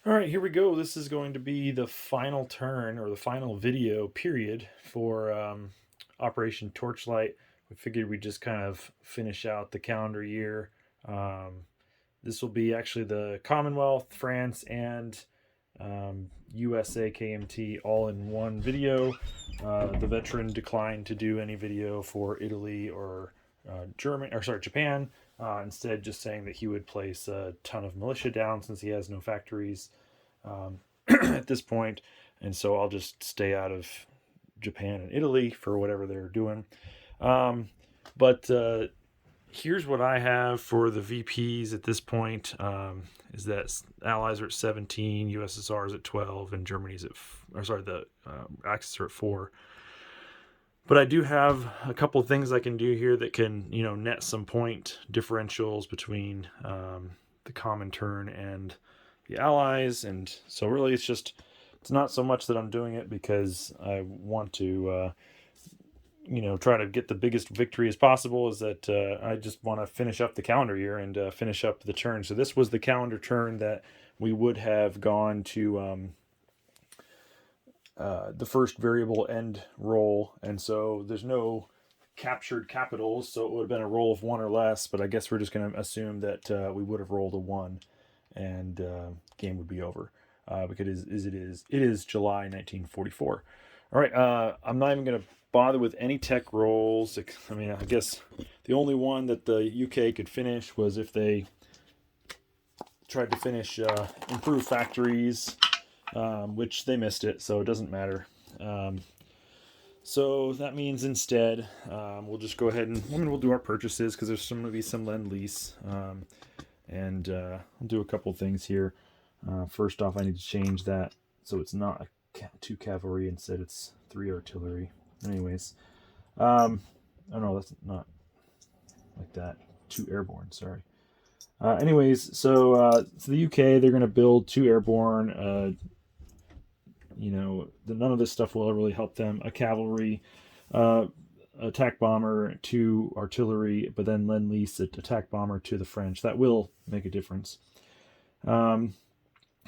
All right, here we go. This is going to be the final turn or the final video period for Operation Torchlight. We figured we'd just kind of finish out the calendar year. Um, this will be actually the Commonwealth, France, and USA KMT all in one video. The veteran declined to do any video for Italy or Japan. Instead, just saying that he would place a ton of militia down since he has no factories at this point, and so I'll just stay out of Japan and Italy for whatever they're doing. But here's what I have for the VPs at this point: is that Allies are at 17, USSR is at 12, and Germany's the Axis are at 4. But I do have a couple of things I can do here that can, net some point differentials between the common turn and the Allies. And so really it's not so much that I'm doing it because I want to, try to get the biggest victory as possible, is that I just want to finish up the calendar year and finish up the turn. So this was the calendar turn that we would have gone to the first variable end roll, and so there's no captured capitals, so it would have been a roll of 1 or less, but I guess we're just going to assume that we would have rolled a 1 and game would be over because it is July 1944. All right, I'm not even going to bother with any tech rolls. I mean, I guess the only one that the UK could finish was if they tried to finish improved factories, which they missed it, so it doesn't matter. So that means instead we'll just go ahead and we'll do our purchases because there's going to be some lend-lease. And I'll do a couple things here. First off, I need to change that so it's not 2 cavalry, instead it's 3 artillery. Anyways, oh no, that's not like that. 2 airborne, sorry. Anyways, so the UK, they're going to build 2 airborne. None of this stuff will really help them. A cavalry, attack bomber, 2 artillery, but then lend-lease attack bomber to the French. That will make a difference. And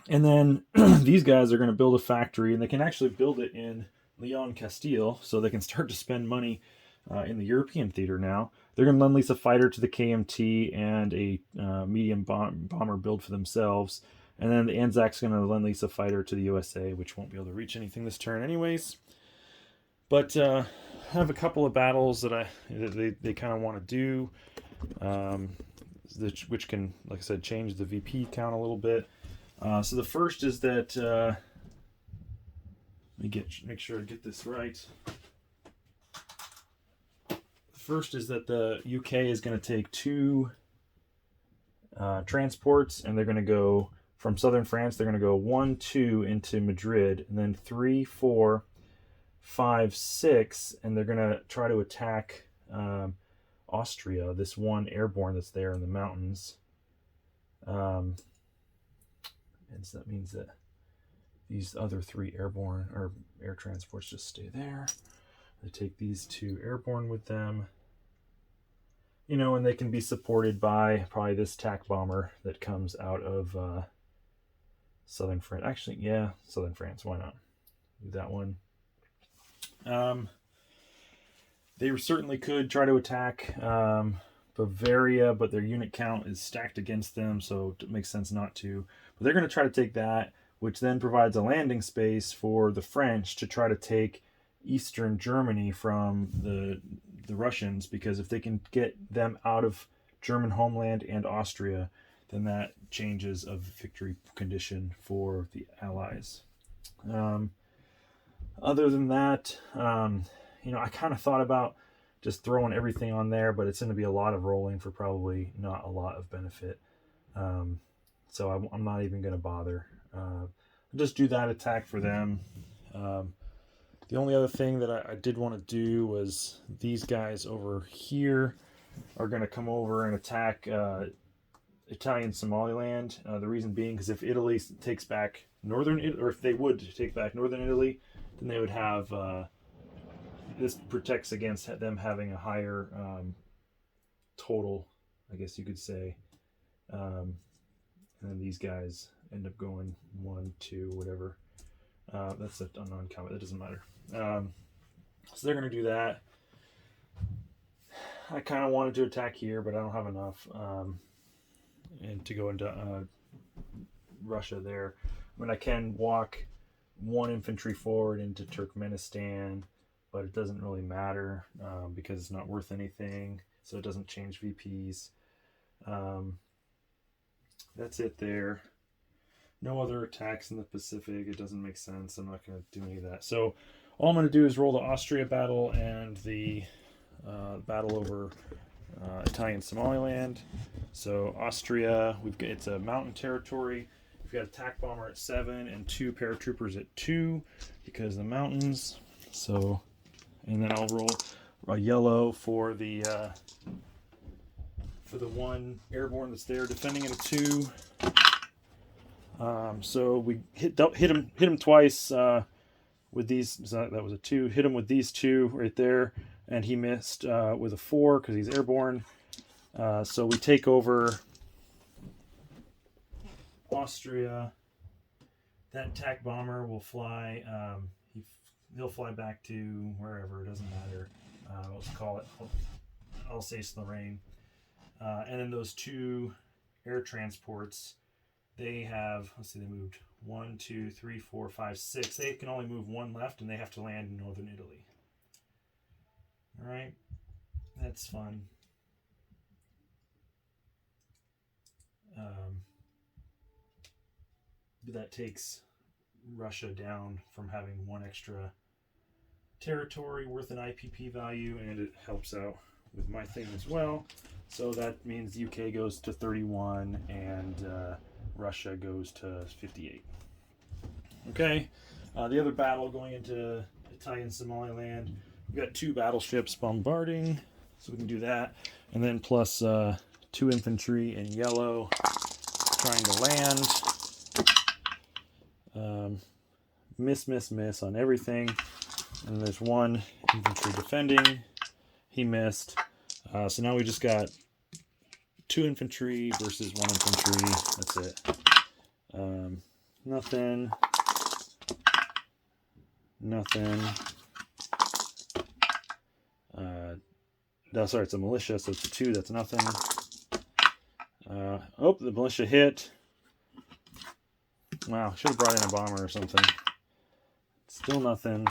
then these guys are going to build a factory, and they can actually build it in Leon, Castile, so they can start to spend money in the European theater now. They're going to lend-lease a fighter to the KMT and a medium bomber build for themselves. And then the Anzac's going to lend-lease a fighter to the USA, which won't be able to reach anything this turn anyways. But I have a couple of battles that they kind of want to do, which can, like I said, change the VP count a little bit. So the first is that let me make sure I get this right. The first is that the UK is going to take 2 transports, and they're going to go from southern France. They're going to go 1, 2 into Madrid, and then 3, 4, 5, 6, and they're going to try to attack Austria, this 1 airborne that's there in the mountains. And so that means that these other 3 airborne or air transports just stay there. They take these 2 airborne with them. And they can be supported by probably this TAC bomber that comes out of southern France. Actually, yeah, southern France. Why not? Do that one. They certainly could try to attack Bavaria, but their unit count is stacked against them, so it makes sense not to. But they're going to try to take that, which then provides a landing space for the French to try to take eastern Germany from the Russians, because if they can get them out of German homeland and Austria, then that changes a victory condition for the Allies. Other than that, I kind of thought about just throwing everything on there, but it's going to be a lot of rolling for probably not a lot of benefit. So I'm not even going to bother. I'll just do that attack for them. The only other thing that I did want to do was these guys over here are going to come over and attack Italian Somaliland. The reason being because if Italy takes back northern Italy, or if they would take back northern Italy, then they would have this protects against them having a higher total, I guess you could say. And then these guys end up going 1, 2, whatever. That's a non-combat. That doesn't matter. So they're going to do that. I kind of wanted to attack here, but I don't have enough and to go into Russia there. I mean, I can walk 1 infantry forward into Turkmenistan, but it doesn't really matter because it's not worth anything, so it doesn't change VPs. That's it there. No other attacks in the Pacific. It doesn't make sense. I'm not going to do any of that. So all I'm going to do is roll the Austria battle and the battle over Italian Somaliland. So Austria, it's a mountain territory. We've got attack bomber at 7 and 2 paratroopers at 2 because of the mountains. So, and then I'll roll a yellow for the 1 airborne that's there defending it at 2. So we hit him twice with these. So that was a 2. Hit him with these 2 right there, and he missed with a 4 because he's airborne. So we take over Austria. That attack bomber will fly. He'll fly back to wherever. It doesn't matter. Let's call it Alsace-Lorraine. And then those 2 air transports, they have, let's see, they moved 1, 2, 3, 4, 5, 6. They can only move 1 left, and they have to land in northern Italy. All right, that's fun. But that takes Russia down from having 1 extra territory worth an IPP value, and it helps out with my thing as well. So that means UK goes to 31 and Russia goes to 58. Okay, the other battle going into Italian Somaliland, we've got 2 battleships bombarding, so we can do that, and then plus 2 infantry in yellow trying to land. Miss on everything, and there's 1 infantry defending. He missed. So now we just got 2 infantry versus 1 infantry. That's it. Nothing. No, sorry, it's a militia, so it's a 2. That's nothing. The militia hit. Wow, should have brought in a bomber or something. Still nothing.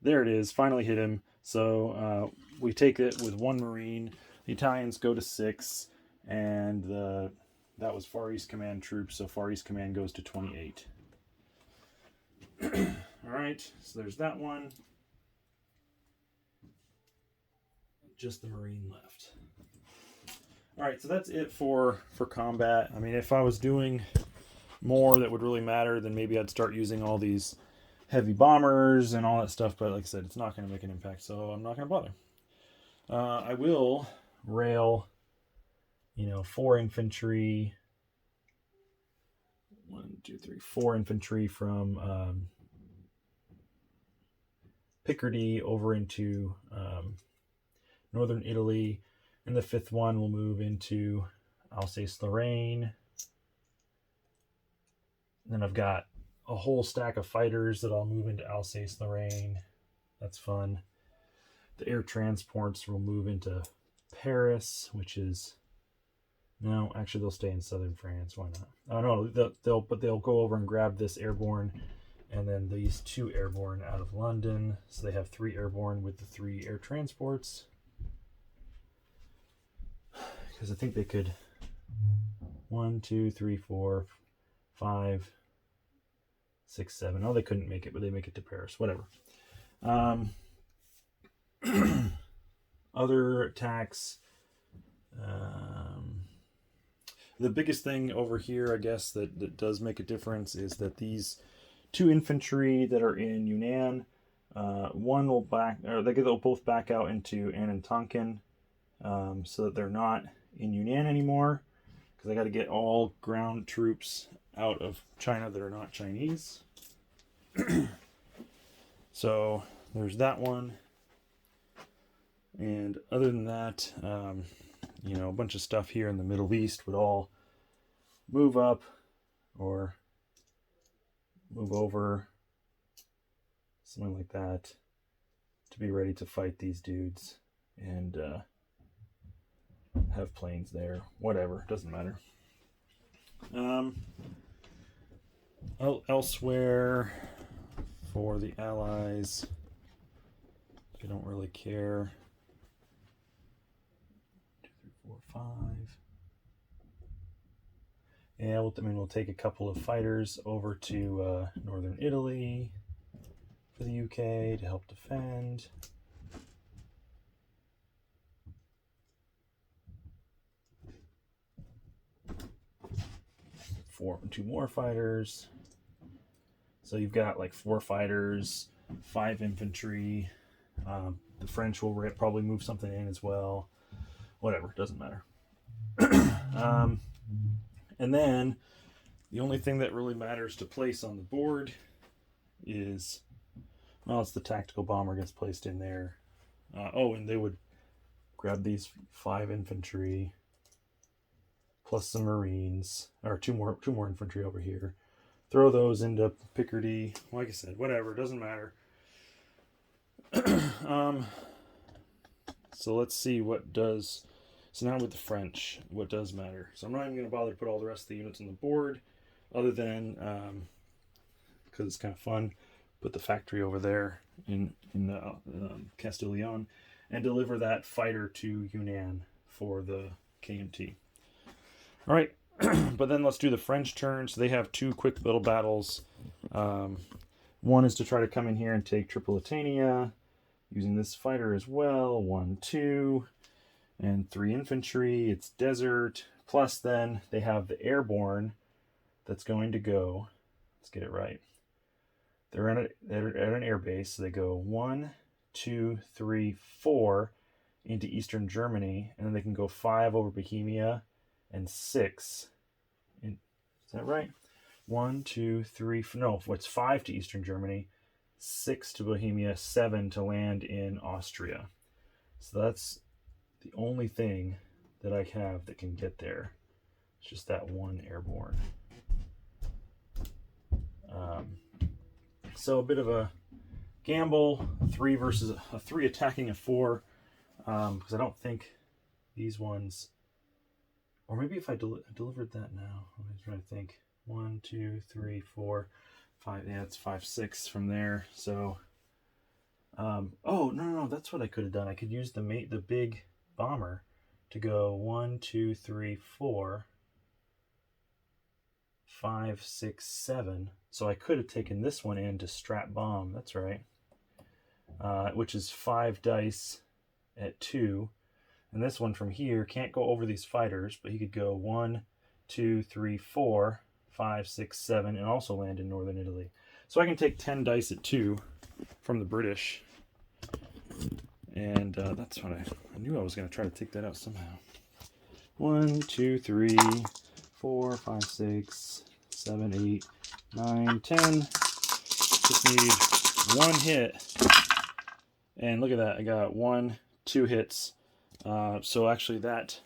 There it is. Finally hit him. So we take it with 1 Marine. The Italians go to 6, and that was Far East Command troops. So Far East Command goes to 28. All right. So there's that one. Just the Marine left. All right. So that's it for combat. I mean, if I was doing more that would really matter, then maybe I'd start using all these heavy bombers and all that stuff, but like I said, it's not going to make an impact, so I'm not going to bother. I will rail, 4 infantry, 4 infantry from Picardy over into northern Italy, and the 5th one will move into Alsace-Lorraine. Then I've got a whole stack of fighters that I'll move into Alsace-Lorraine. That's fun. The air transports will move into Paris, which is... No, actually they'll stay in southern France. Why not? Oh no, they'll go over and grab this airborne, and then these 2 airborne out of London. So they have 3 airborne with the 3 air transports. Because I think they could 1, 2, 3, 4, 5, 6, 7. Oh, they couldn't make it, but they make it to Paris. Whatever. Other attacks. The biggest thing over here, I guess, that does make a difference is that these 2 infantry that are in Yunnan, one will they'll both back out into Anantonkin, so that they're not in Yunnan anymore, because I got to get all ground troops out of China that are not Chinese. So there's that one. And other than that, you know, a bunch of stuff here in the Middle East would all move up or move over, something like that, to be ready to fight these dudes and have planes there. Whatever, doesn't matter. Elsewhere for the Allies, I don't really care. 2, 3, 4, 5. Yeah, we'll take a couple of fighters over to northern Italy for the UK to help defend. Two more fighters. So you've got like 4 fighters, 5 infantry. The French will probably move something in as well. Whatever, doesn't matter. And then the only thing that really matters to place on the board is, well, it's the tactical bomber gets placed in there. And they would grab these 5 infantry plus some Marines, or two more infantry over here. Throw those into Picardy. Like I said, whatever, doesn't matter. So let's see what does. So now with the French, what does matter? So I'm not even going to bother to put all the rest of the units on the board, other than because it's kind of fun. Put the factory over there in Castile Leon, and deliver that fighter to Yunnan for the KMT. All right, but then let's do the French turn. So they have 2 quick little battles. One is to try to come in here and take Tripolitania, using this fighter as well. 1, 2, and 3 infantry. It's desert. Plus then they have the airborne that's going to go. Let's get it right. They're at an air base. So they go 1, 2, 3, 4 into Eastern Germany, and then they can go 5 over Bohemia and 6. Is that right? 1, 2, 3. No, it's 5 to Eastern Germany, 6 to Bohemia, 7 to land in Austria. So that's the only thing that I have that can get there. It's just that 1 airborne. So a bit of a gamble, 3 versus a 3 attacking a 4, because I don't think these ones, or maybe if I delivered that now, I'm trying to think. 1, 2, 3, 4, 5. Yeah, it's 5, 6 from there. So, no, that's what I could have done. I could use the big bomber to go 1, 2, 3, 4, 5, 6, 7. So I could have taken this one in to strap bomb. That's right. Which is 5 dice at 2. And this one from here can't go over these fighters, but he could go 1, 2, 3, 4, 5, 6, 7, and also land in northern Italy. So I can take 10 dice at 2 from the British. And that's what I knew I was going to try to take that out somehow. 1, 2, 3, 4, 5, 6, 7, 8, 9, 10. Just need 1 hit. And look at that. I got 1, 2 hits. So actually that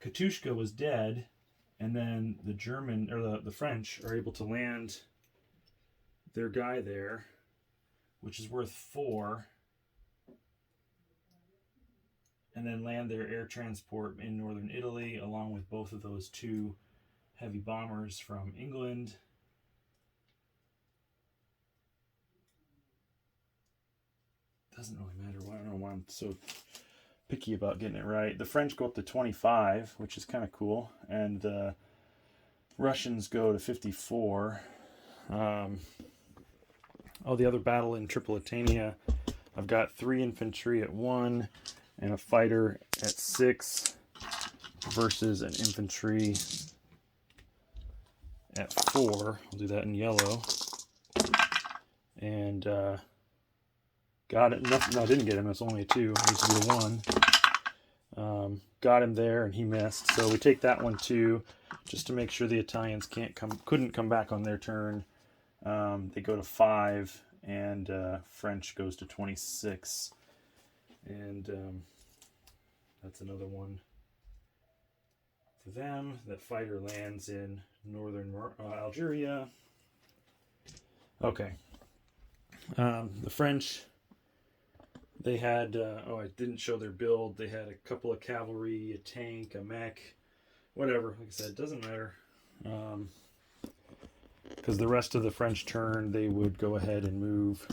Katushka was dead, and then the German, or the French, are able to land their guy there, which is worth 4, and then land their air transport in northern Italy, along with both of those 2 heavy bombers from England. Doesn't really matter. I don't know why I'm so picky about getting it right. The French go up to 25, which is kind of cool, and the Russians go to 54. The other battle in Tripolitania, I've got 3 infantry at 1 and a fighter at 6 versus an infantry at 4. I'll do that in yellow. And got it. No, I didn't get him. It's only a 2. I used to do a 1. Got him there, and he missed. So we take that one too, just to make sure the Italians couldn't come back on their turn. They go to 5, and French goes to 26, and that's another one for them. That fighter lands in northern Algeria. Okay. The French, they had, I didn't show their build. They had a couple of cavalry, a tank, a mech, whatever. Like I said, it doesn't matter. Because the rest of the French turn, they would go ahead and move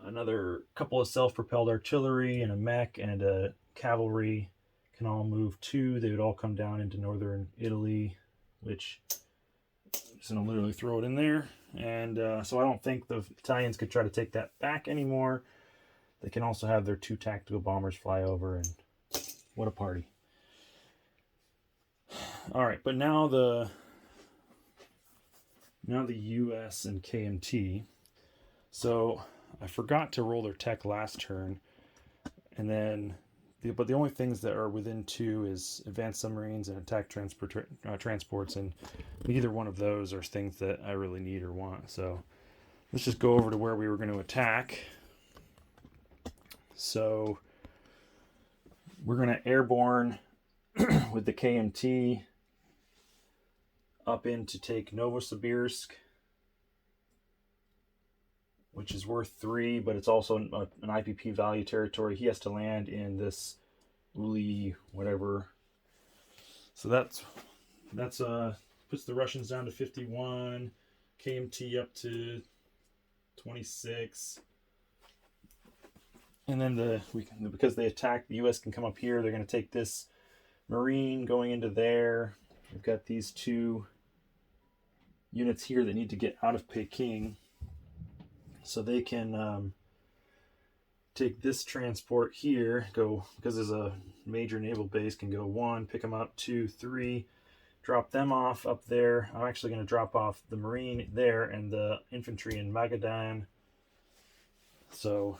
another couple of self-propelled artillery and a mech and a cavalry can all move too. They would all come down into northern Italy, which I'm just going to literally throw it in there. And so I don't think the Italians could try to take that back anymore. They can also have their 2 tactical bombers fly over, and what a party. All right, but now the U.S. and KMT. So I forgot to roll their tech last turn, and then but the only things that are within 2 is advanced submarines and attack transports, and neither one of those are things that I really need or want. So let's just go over to where we were going to attack. So we're going to airborne with the KMT up in to take Novosibirsk, which is worth 3, but it's also an IPP value territory. He has to land in this Uli whatever. So that's puts the Russians down to 51, KMT up to 26. And then because they attack, the US can come up here. They're going to take this Marine going into there. We've got these 2 units here that need to get out of Peking. So they can take this transport here, go, because there's a major naval base, can go 1, pick them up, 2, 3, drop them off up there. I'm actually going to drop off the Marine there and the infantry in Magadan. So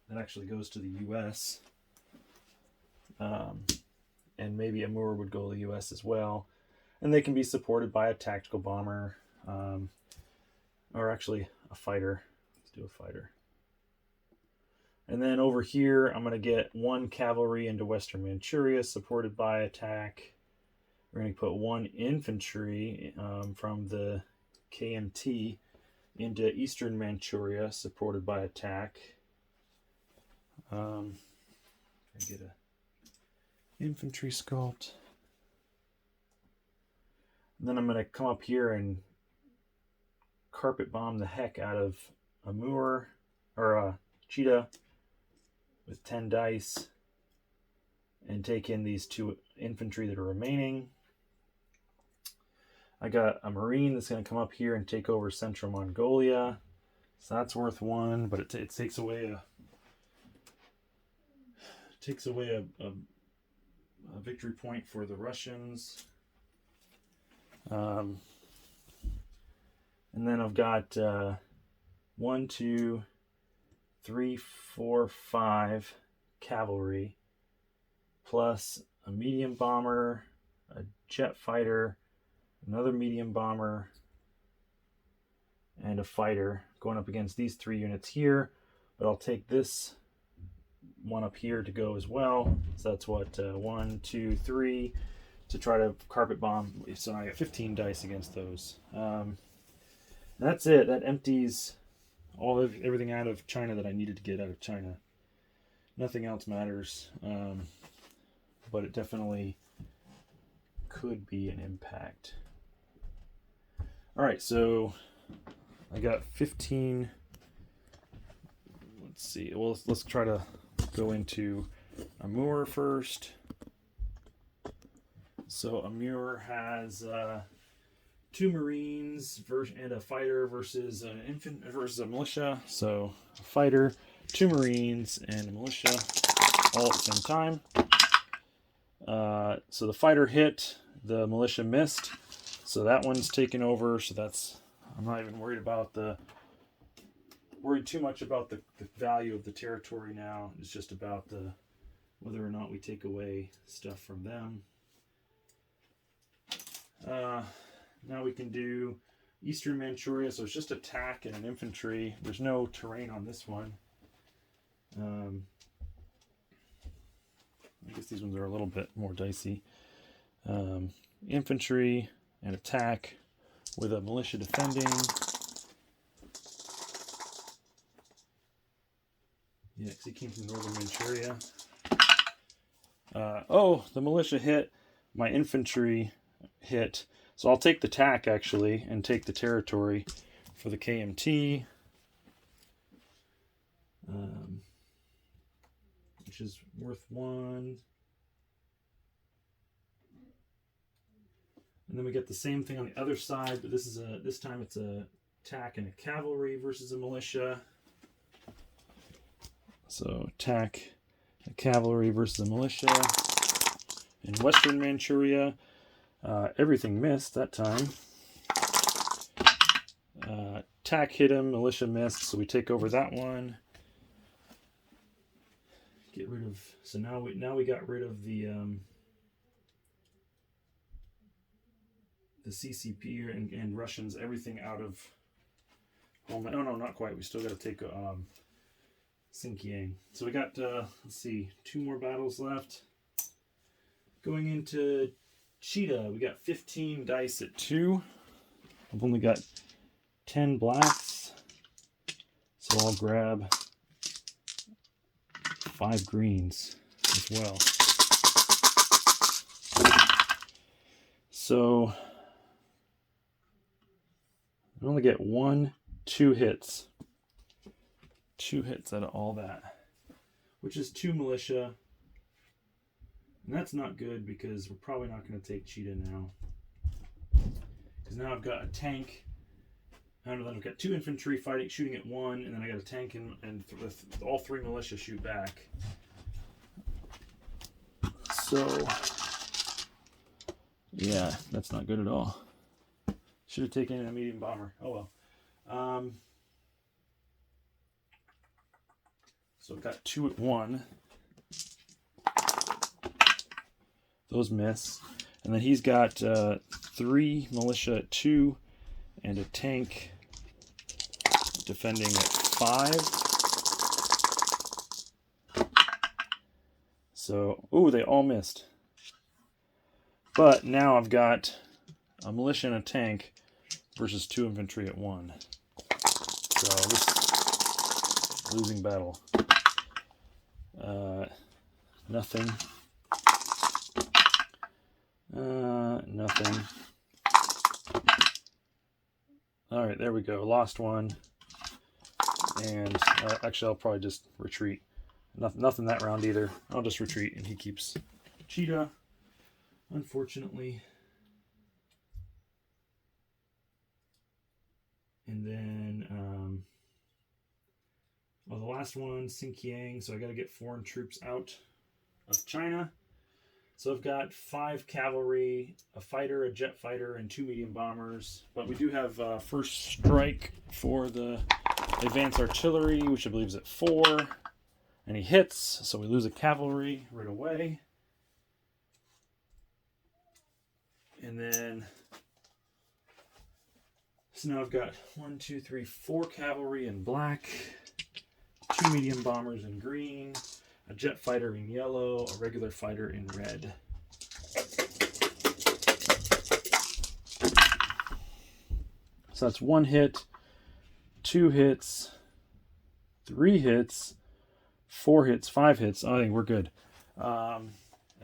that actually goes to the U.S. And maybe Amur would go to the U.S. as well. And they can be supported by a tactical bomber, or actually a fighter. Let's do a fighter. And then over here, I'm going to get 1 cavalry into Western Manchuria, supported by attack. We're going to put 1 infantry from the KMT into Eastern Manchuria, supported by attack. Get a infantry sculpt. And then I'm going to come up here and carpet bomb the heck out of Amur, or Cheetah, with 10 dice, and take in these 2 infantry that are remaining. I got a Marine that's going to come up here and take over Central Mongolia. So that's worth 1, but it takes away a victory point for the Russians. And then I've got 1, 2, 3, 4, 5 cavalry, plus a medium bomber, a jet fighter, another medium bomber, and a fighter going up against these 3 units here. But I'll take this one up here to go as well. So that's what, 1, 2, 3 to try to carpet bomb. So I got 15 dice against those. That's it. That empties everything out of China that I needed to get out of China. Nothing else matters, but it definitely could be an impact. All right, so I got 15. Let's see. Well, let's try to go into Amur first. So Amur has 2 Marines and a fighter versus an infant versus a militia. So a fighter, 2 Marines, and a militia all at the same time. So the fighter hit, the militia missed. So that one's taken over. So I'm not even worried too much about the value of the territory now. It's just about whether or not we take away stuff from them. Now we can do Eastern Manchuria, so it's just attack and an infantry. There's no terrain on this one. I guess these ones are a little bit more dicey. Infantry and attack with a militia defending. Yeah, because he came from northern Manchuria. The militia hit. My infantry hit. So I'll take the tack, actually, and take the territory for the KMT. Which is worth 1. And then we get the same thing on the other side, but this time it's a attack and a cavalry versus a militia. So attack, a cavalry versus a militia. In western Manchuria, everything missed that time. Attack hit him, militia missed, so we take over that one. Get rid of. So now we got rid of the CCP and Russians, everything out of home. Oh no, not quite. We still got to take Xinjiang. So we got let's see, 2 more battles left. Going into Cheetah, we got 15 dice at 2. I've only got 10 blacks, so I'll grab 5 greens as well. So I only get 2 hits. 2 hits out of all that, which is 2 militia. And that's not good because we're probably not going to take Cheetah now. Because now I've got a tank. And then I've got 2 infantry shooting at 1, and then I got a tank and with all 3 militia shoot back. So, yeah, that's not good at all. Should have taken a medium bomber. Oh well. So I've got 2 at 1. Those miss. And then he's got 3 militia at 2 and a tank defending at 5. So, they all missed. But now I've got a militia and a tank versus 2 infantry at 1. So this losing battle. Nothing. Nothing. All right, there we go. Lost 1. And actually, I'll probably just retreat. Nothing that round either. I'll just retreat, and he keeps Cheetah, unfortunately. And then, the last one, Xinjiang. So I got to get foreign troops out of China. So I've got 5 cavalry, a fighter, a jet fighter, and 2 medium bombers. But we do have first strike for the advanced artillery, which I believe is at 4. And he hits, so we lose a cavalry right away. And then, so now I've got 1, 2, 3, 4 cavalry in black, 2 medium bombers in green, a jet fighter in yellow, a regular fighter in red. So that's 1 hit, 2 hits, 3 hits, 4 hits, 5 hits. I think we're good. And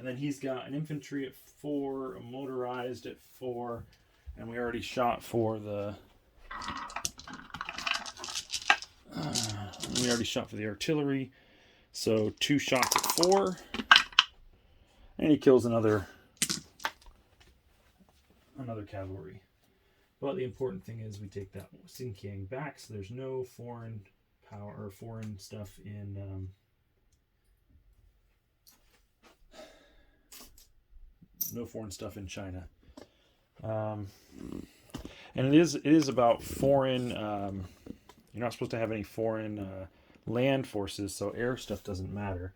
then he's got an infantry at 4, a motorized at 4, and we already shot for the artillery. So 2 shots at 4, and he kills another cavalry. But the important thing is we take that Xinjiang back, so there's no foreign power or foreign stuff in China. And it is about foreign. You're not supposed to have any foreign land forces, so air stuff doesn't matter.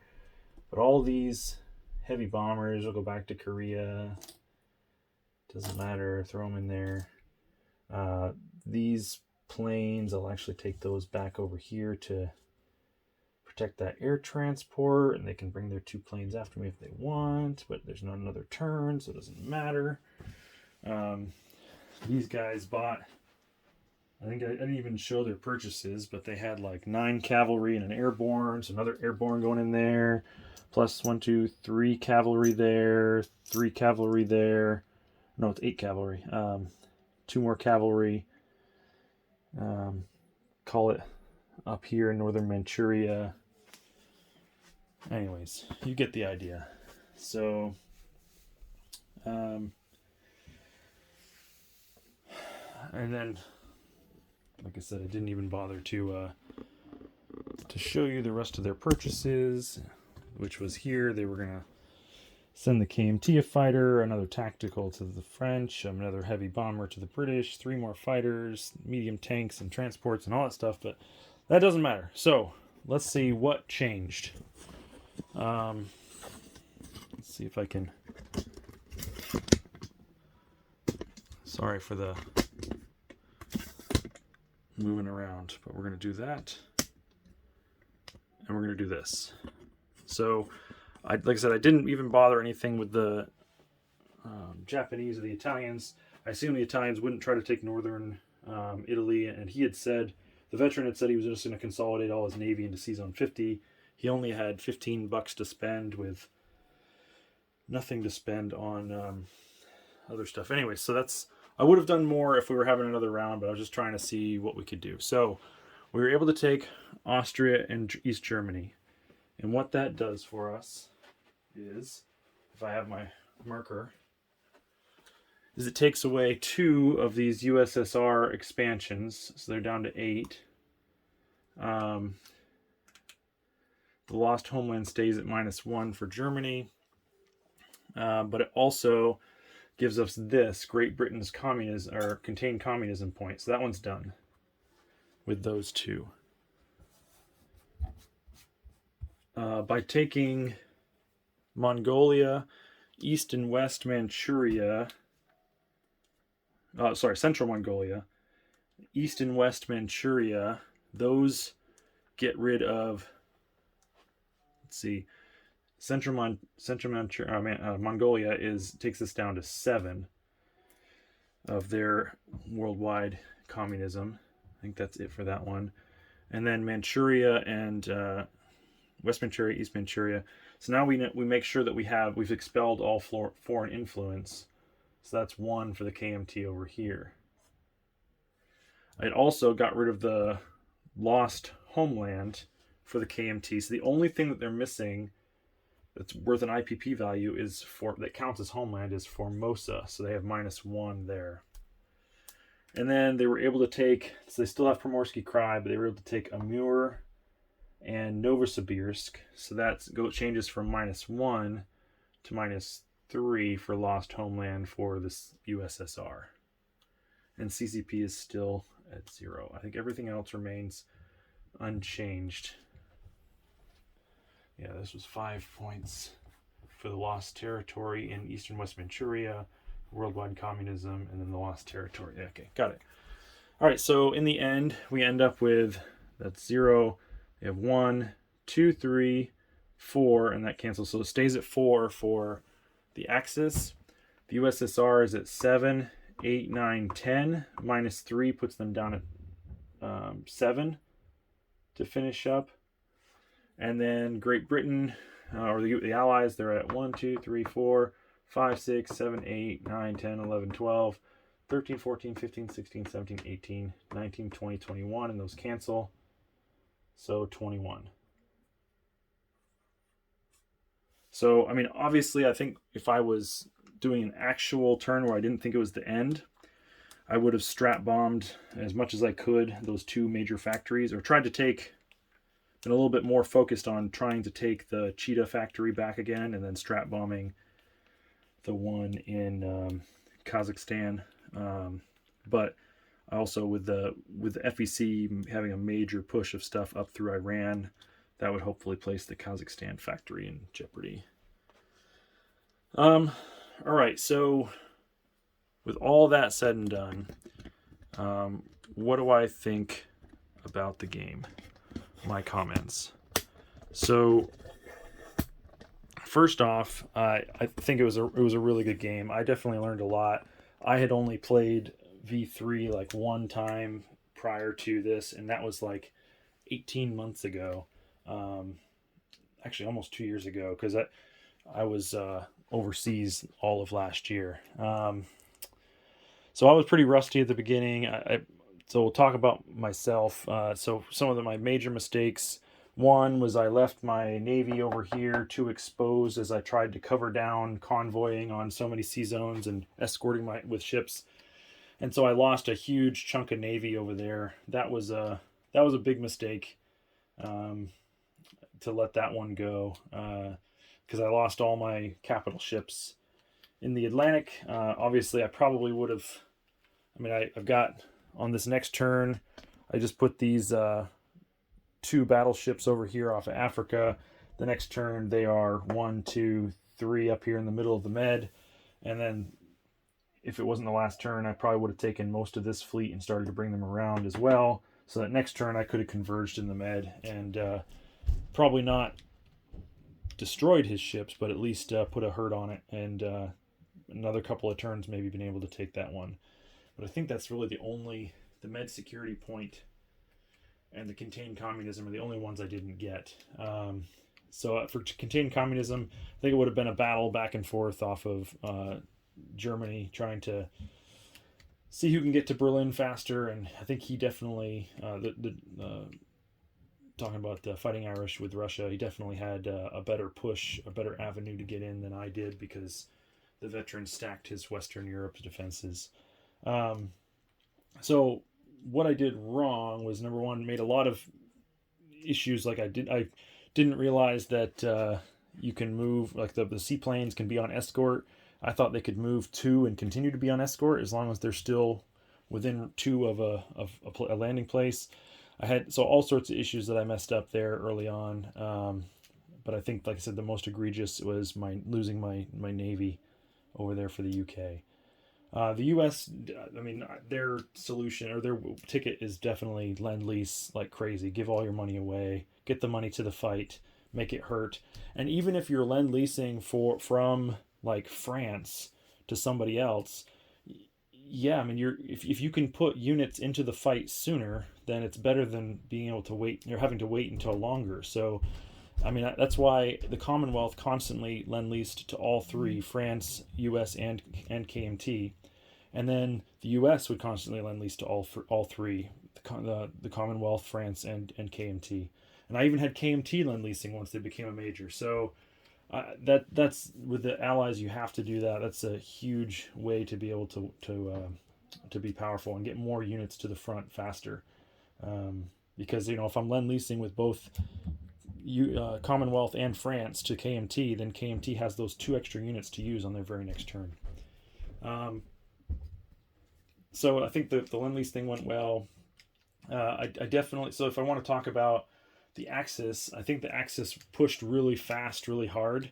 But all these heavy bombers will go back to Korea. Doesn't matter. Throw them in there. These planes, I'll actually take those back over here to protect that air transport, and they can bring their 2 planes after me if they want, but there's not another turn, so it doesn't matter. These guys bought, I think I didn't even show their purchases, but they had like 9 cavalry and an airborne, so another airborne going in there, plus 1, 2, 3 cavalry there, 3 cavalry there. No, it's 8 cavalry. 2 more cavalry. Call it up here in northern Manchuria. Anyways, you get the idea. So, and then, like I said, I didn't even bother to show you the rest of their purchases, which was here. They were gonna send the KMT a fighter, another tactical to the French, another heavy bomber to the British, 3 more fighters, medium tanks and transports and all that stuff, but that doesn't matter. So let's see what changed. Let's see if I can. Sorry for the moving around, but we're going to do that. And we're going to do this. So, like I said, I didn't even bother anything with the Japanese or the Italians. I assumed the Italians wouldn't try to take northern Italy, and he had said, the veteran had said he was just going to consolidate all his navy into C-Zone 50. He only had $15 to spend with nothing to spend on other stuff. Anyway, so that's, I would have done more if we were having another round, but I was just trying to see what we could do. So we were able to take Austria and East Germany. And what that does for us is, if I have my marker, is it takes away 2 of these USSR expansions. So they're down to 8. The lost homeland stays at -1 for Germany. But it also gives us this, Great Britain's communism, or contained communism point. So that one's done with those 2. By taking Mongolia, East and West Manchuria, Central Mongolia, East and West Manchuria, those get rid of, let's see, Mongolia takes this down to 7 of their worldwide communism. I think that's it for that one. And then Manchuria and West Manchuria, East Manchuria. So now we make sure that we've expelled all foreign influence. So that's 1 for the KMT over here. It also got rid of the lost homeland for the KMT. So the only thing that they're missing that's worth an IPP value that counts as homeland is Formosa. So they have -1 there. And then they were able to take, so they still have Primorsky Krai, but they were able to take Amur and Novosibirsk. So that changes from -1 to -3 for lost homeland for this USSR. And CCP is still at 0. I think everything else remains unchanged. Yeah, this was 5 points for the lost territory in Eastern West Manchuria, worldwide communism, and then the lost territory. Okay, got it. All right, so in the end, we end up with, that's 0. We have 1, 2, 3, 4, and that cancels. So it stays at 4 for the Axis. The USSR is at 7, 8, 9, 10. -3 puts them down at 7 to finish up. And then Great Britain, or the Allies, they're at 1, 2, 3, 4, 5, 6, 7, 8, 9, 10, 11, 12, 13, 14, 15, 16, 17, 18, 19, 20, 21, and those cancel. So 21. So, I mean, obviously, I think if I was doing an actual turn where I didn't think it was the end, I would have strap bombed as much as I could those 2 major factories, or tried to take, been a little bit more focused on trying to take the Cheetah factory back again, and then strap bombing the one in Kazakhstan. But also with the FEC having a major push of stuff up through Iran, that would hopefully place the Kazakhstan factory in jeopardy. All right, so with all that said and done, what do I think about the game? My comments. So first off, I think it was a really good game. I definitely learned a lot. I had only played V3 like one time prior to this, and that was like 18 months ago. Um, Actually, almost 2 years ago, because I was overseas all of last year. So I was pretty rusty at the beginning. So we'll talk about myself. So some of my major mistakes. One was I left my Navy over here too exposed as I tried to cover down convoying on so many sea zones and escorting with ships, and so I lost a huge chunk of Navy over there. That was a big mistake, um, to let that one go, because I lost all my capital ships in the Atlantic. Obviously, I probably would have. I mean, I've got on this next turn. I just put these two battleships over here off of Africa. The next turn, they are 1, 2, 3 up here in the middle of the Med, and then if it wasn't the last turn, I probably would have taken most of this fleet and started to bring them around as well. So that next turn, I could have converged in the Med and probably not destroyed his ships, but at least put a hurt on it, and another couple of turns maybe been able to take that one. But I think that's really the Med security point and the contained communism are the only ones I didn't get. So for contained communism, I think it would have been a battle back and forth off of Germany trying to see who can get to Berlin faster, and I think he definitely talking about Fighting Irish with Russia, he definitely had a better push, a better avenue to get in than I did because the veteran stacked his Western Europe's defenses. So what I did wrong was, number one, made a lot of issues. I didn't realize that you can move, like the seaplanes can be on escort. I thought they could move to and continue to be on escort as long as they're still within 2 of a landing place. I had all sorts of issues that I messed up there early on. But I think, like I said, the most egregious was losing my Navy over there for the UK. The US, I mean, their solution or their ticket is definitely lend-lease like crazy. Give all your money away, get the money to the fight, make it hurt. And even if you're lend-leasing from like France to somebody else, yeah, I mean, if you can put units into the fight sooner, then it's better than being able to wait. You're having to wait until longer. So, I mean, that's why the Commonwealth constantly lend-leased to all three: France, U.S., and KMT, and then the U.S. would constantly lend-lease to all three: the Commonwealth, France, and KMT. And I even had KMT lend-leasing once they became a major. So that's with the Allies, you have to do that. That's a huge way to be able to be powerful and get more units to the front faster. Because if I'm lend-leasing with both Commonwealth and France to KMT, then KMT has those 2 extra units to use on their very next turn. So I think the lend-lease thing went well. I definitely, so if I want to talk about the Axis, I think the Axis pushed really fast, really hard,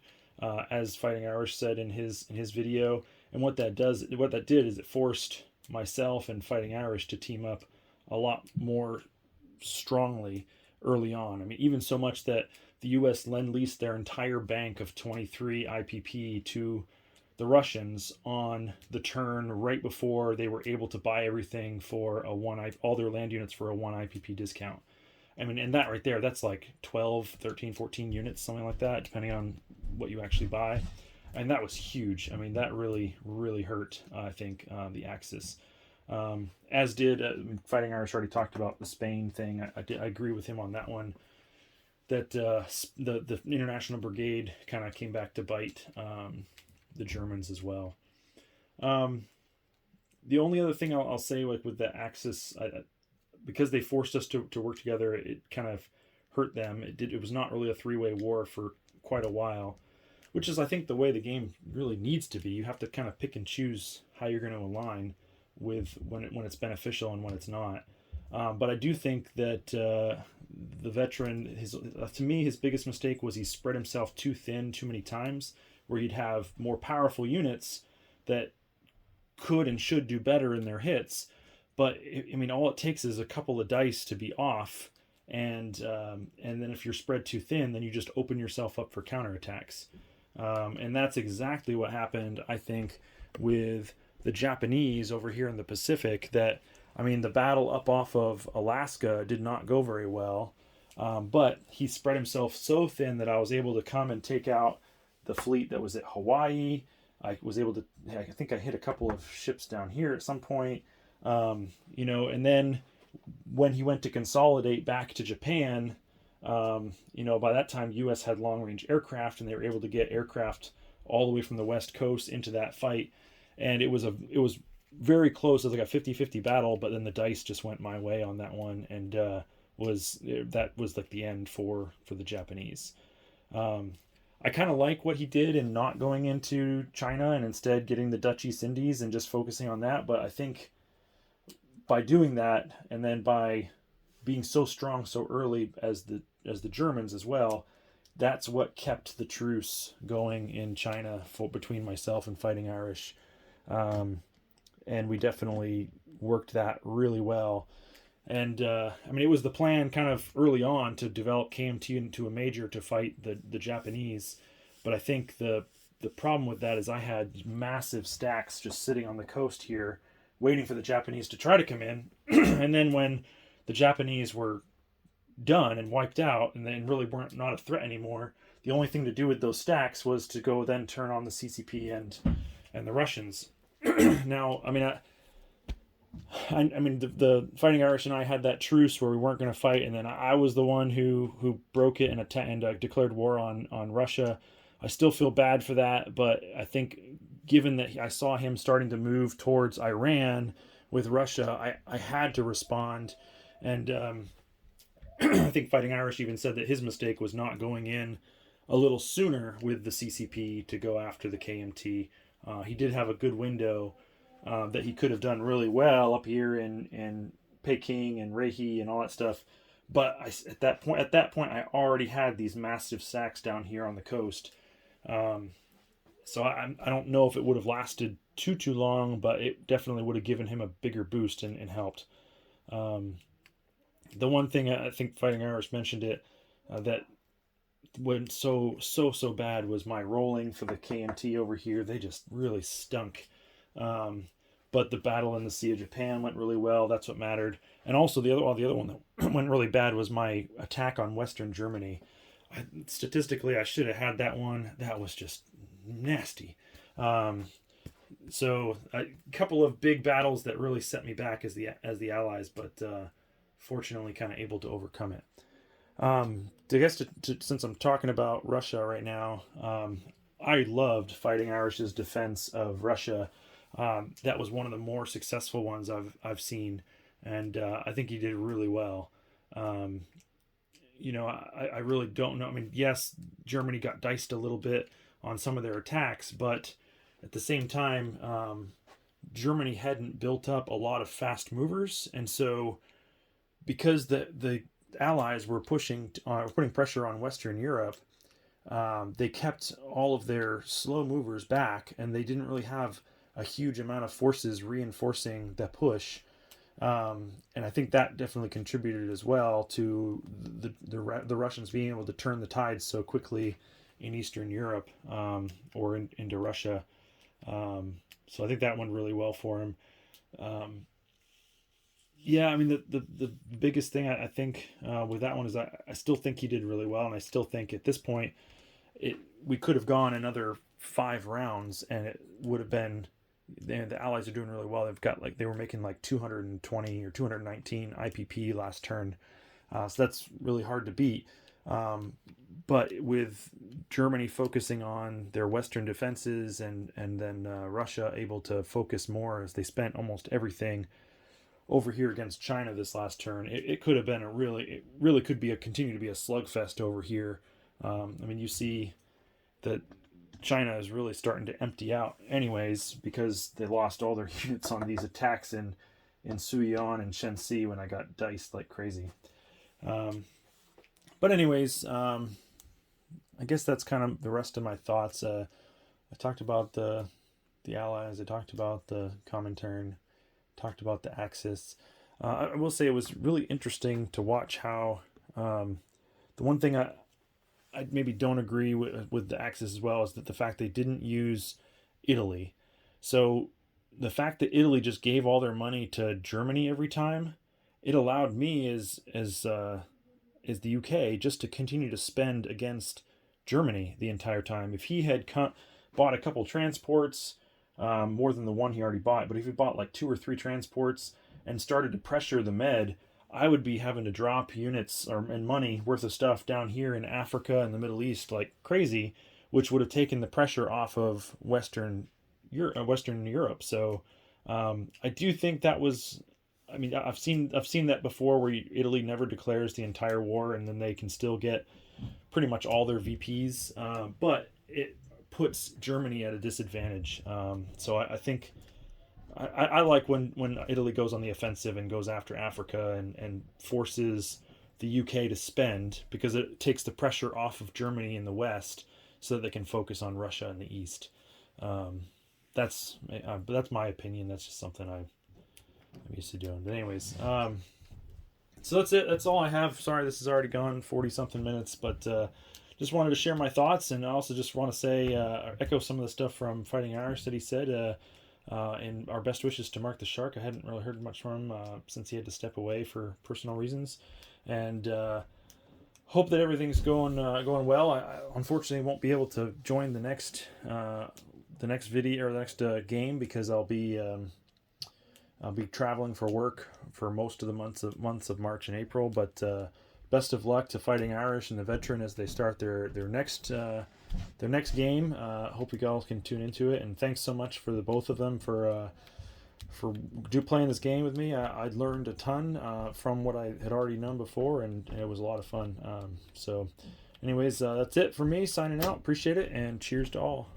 as Fighting Irish said in his video. And what that did is it forced myself and Fighting Irish to team up a lot more strongly early on. I mean, even so much that the U.S. lend-leased their entire bank of 23 IPP to the Russians on the turn right before they were able to buy everything for all their land units for a 1 IPP discount. I mean, and that right there, that's like 12, 13, 14 units, something like that, depending on what you actually buy. And that was huge. I mean, that really, really hurt, I think, the Axis. As did Fighting Irish already talked about the Spain thing. I agree with him on that one. That the International Brigade kind of came back to bite the Germans as well. The only other thing I'll say, like with the Axis, because they forced us to work together, it kind of hurt them. It was not really a 3-way war for quite a while, which is, I think, the way the game really needs to be. You have to kind of pick and choose how you're going to align with when it's beneficial and when it's not. But I do think that the veteran, to me, his biggest mistake was he spread himself too thin too many times, where he'd have more powerful units that could and should do better in their hits. But, I mean, all it takes is a couple of dice to be off, and then if you're spread too thin, then you just open yourself up for counterattacks. And that's exactly what happened, I think, with the Japanese over here in the Pacific. That, I mean, the battle up off of Alaska did not go very well, but he spread himself so thin that I was able to come and take out the fleet that was at Hawaii. I was able to, I think I hit a couple of ships down here at some point, and then when he went to consolidate back to Japan, by that time, U.S. had long-range aircraft, and they were able to get aircraft all the way from the West Coast into that fight. And it was very close. It was like a 50-50 battle, but then the dice just went my way on that one, and that was like the end for the Japanese. I kind of like what he did in not going into China and instead getting the Dutch East Indies and just focusing on that. But I think by doing that, and then by being so strong so early as the Germans as well, that's what kept the truce going in China between myself and Fighting Irish. And we definitely worked that really well. And it was the plan kind of early on to develop KMT into a major to fight the Japanese. But I think the problem with that is I had massive stacks just sitting on the coast here waiting for the Japanese to try to come in. And then when the Japanese were done and wiped out and then really weren't not a threat anymore, the only thing to do with those stacks was to go then turn on the CCP and the Russians. Now, the Fighting Irish and I had that truce where we weren't going to fight, and then I was the one who broke it and declared war on Russia. I still feel bad for that, but I think given that I saw him starting to move towards Iran with Russia, I had to respond. And I think Fighting Irish even said that his mistake was not going in a little sooner with the CCP to go after the KMT. He did have a good window that he could have done really well up here in Peking and Rehi and all that stuff. But at that point, I already had these massive sacks down here on the coast. So I don't know if it would have lasted too long, but it definitely would have given him a bigger boost and helped. The one thing I think Fighting Irish mentioned it that went so bad was my rolling for the KMT over here. They just really stunk. But the battle in the Sea of Japan went really well. That's what mattered. And also the other one that went really bad was my attack on Western Germany. Statistically, I should have had that one. That was just nasty. So a couple of big battles that really set me back as the Allies, but fortunately, kind of able to overcome it. I guess since I'm talking about Russia right now, I loved Fighting Irish's defense of Russia. That was one of the more successful ones I've seen, and I think he did really well. I really don't know. Yes, Germany got diced a little bit on some of their attacks, but at the same time, Germany hadn't built up a lot of fast movers, and so because the Allies were putting pressure on Western Europe, they kept all of their slow movers back, and they didn't really have a huge amount of forces reinforcing the push. And I think that definitely contributed as well to the Russians being able to turn the tide so quickly in Eastern Europe, or into Russia. So I think that went really well for him. The biggest thing I think with that one is I still think he did really well, and I still think at this point we could have gone another 5 rounds, and it would have been the Allies are doing really well. They were making like 220 or 219 IPP last turn, so that's really hard to beat. But with Germany focusing on their Western defenses and then Russia able to focus more as they spent almost everything over here against China this last turn, it could have been it really could continue to be a slugfest over here. You see that China is really starting to empty out anyways because they lost all their units on these attacks in Suiyuan and Shenxi when I got diced like crazy. But anyways, I guess that's kind of the rest of my thoughts. I talked about the Allies. I talked about the Comintern. Talked about the Axis. I will say it was really interesting to watch how The one thing I maybe don't agree with the Axis as well is that the fact they didn't use Italy. So the fact that Italy just gave all their money to Germany every time, it allowed me as the UK just to continue to spend against Germany the entire time. If he had bought a couple transports, more than the one he already bought, but if he bought like 2 or 3 transports and started to pressure the Med, I would be having to drop units and money worth of stuff down here in Africa and the Middle East like crazy, which would have taken the pressure off of Western Europe. So I do think that was. I mean, I've seen that before, where Italy never declares the entire war, and then they can still get pretty much all their VPs, but it puts Germany at a disadvantage. So I think I like when Italy goes on the offensive and goes after Africa and forces the UK to spend, because it takes the pressure off of Germany in the West so that they can focus on Russia in the East. Um, that's my opinion. That's just something I'm used to doing. But anyways, so that's it. That's all I have. Sorry, this has already gone 40 something minutes, but just wanted to share my thoughts, and I also just want to say echo some of the stuff from Fighting Irish that he said. And our best wishes to Mark the Shark. I hadn't really heard much from him since he had to step away for personal reasons, and hope that everything's going well. I unfortunately won't be able to join the next video or the next game, because I'll be traveling for work for most of the months of March and April. But best of luck to Fighting Irish and the Veteran as they start their next game. Hope you all can tune into it, and thanks so much for the both of them for playing this game with me. I learned a ton from what I had already known before, and it was a lot of fun. So anyways, that's it for me, signing out. Appreciate it, and cheers to all.